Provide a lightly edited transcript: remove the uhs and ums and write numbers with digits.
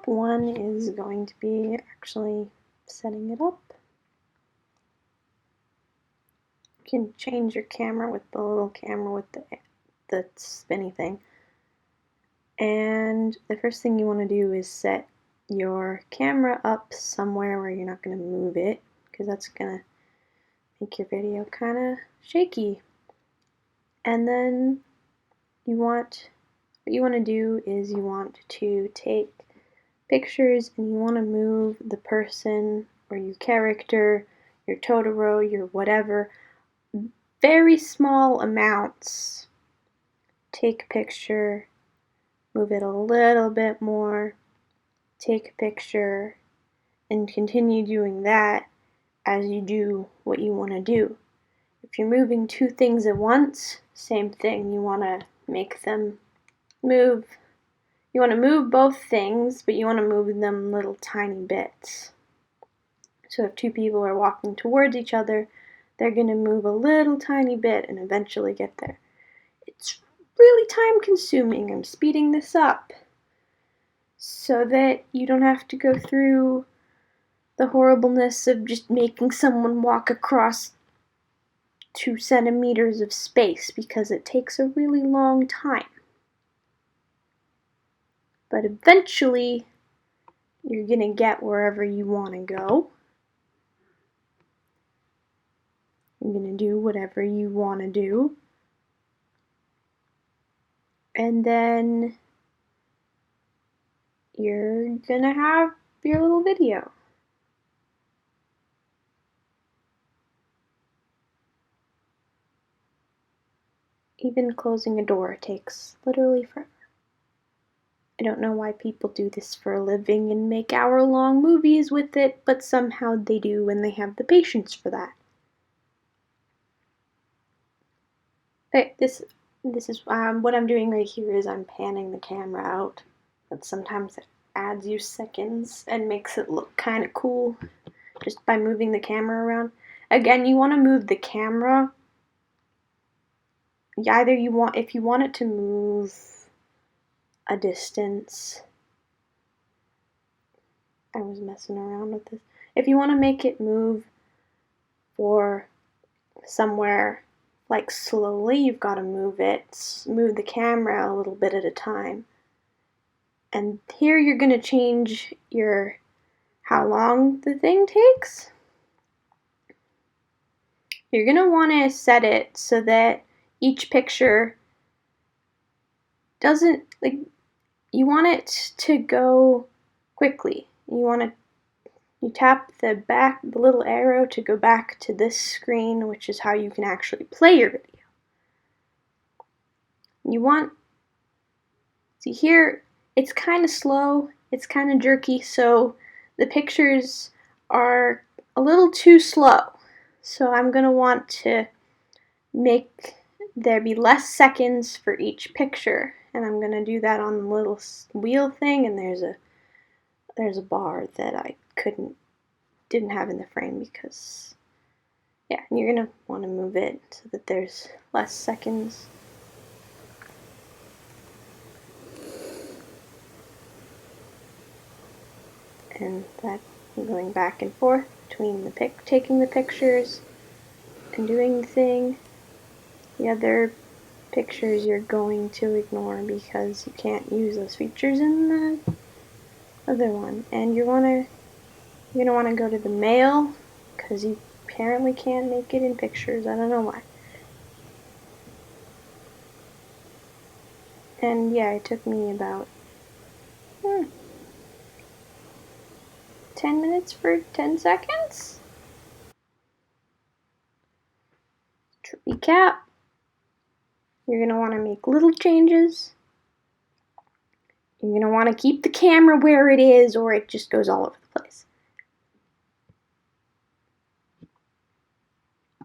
one is going to be actually setting it up. You can change your camera with the little camera with the spinny thing. And the first thing you want to do is set your camera up somewhere where you're not going to move it, because that's going to make your video kind of shaky. And then what you want to do is you want to take pictures and you want to move the person or your character, your Totoro, your whatever, very small amounts. Take a picture, move it a little bit more, take a picture, and continue doing that as you do what you want to do. If you're moving two things at once, same thing, you want to make them move. You want to move both things, but you want to move them little tiny bits. So if two people are walking towards each other, they're going to move a little tiny bit and eventually get there. It's really time consuming. I'm speeding this up so that you don't have to go through the horribleness of just making someone walk across 2 centimeters of space, because it takes a really long time. But eventually, you're going to get wherever you want to go. You're going to do whatever you want to do. And then you're going to have your little video. Even closing a door takes literally forever. I don't know why people do this for a living and make hour-long movies with it, but somehow they do and they have the patience for that. Okay, this is what I'm doing right here is I'm panning the camera out, but sometimes it adds you seconds and makes it look kind of cool just by moving the camera around. Again, you want to move the camera. If you want it to move a distance, I was messing around with this. If you want to make it move for somewhere like slowly, you've got to move the camera a little bit at a time. And here you're going to change how long the thing takes. You're going to want to set it so that each picture doesn't, you want it to go quickly. You tap the little arrow to go back to this screen, which is how you can actually play your video. See here, it's kind of slow, it's kind of jerky, so the pictures are a little too slow. So I'm going to want to make there be less seconds for each picture, and I'm going to do that on the little wheel thing, and there's a bar that I didn't have in the frame because, yeah, you're going to want to move it so that there's less seconds. And that going back and forth between taking the pictures and doing the thing. The other pictures you're going to ignore because you can't use those features in the other one. And you're gonna want to go to the mail because you apparently can't make it in pictures. I don't know why. And yeah, it took me about 10 minutes for 10 seconds. To recap, you're going to want to make little changes. You're going to want to keep the camera where it is or it just goes all over the place.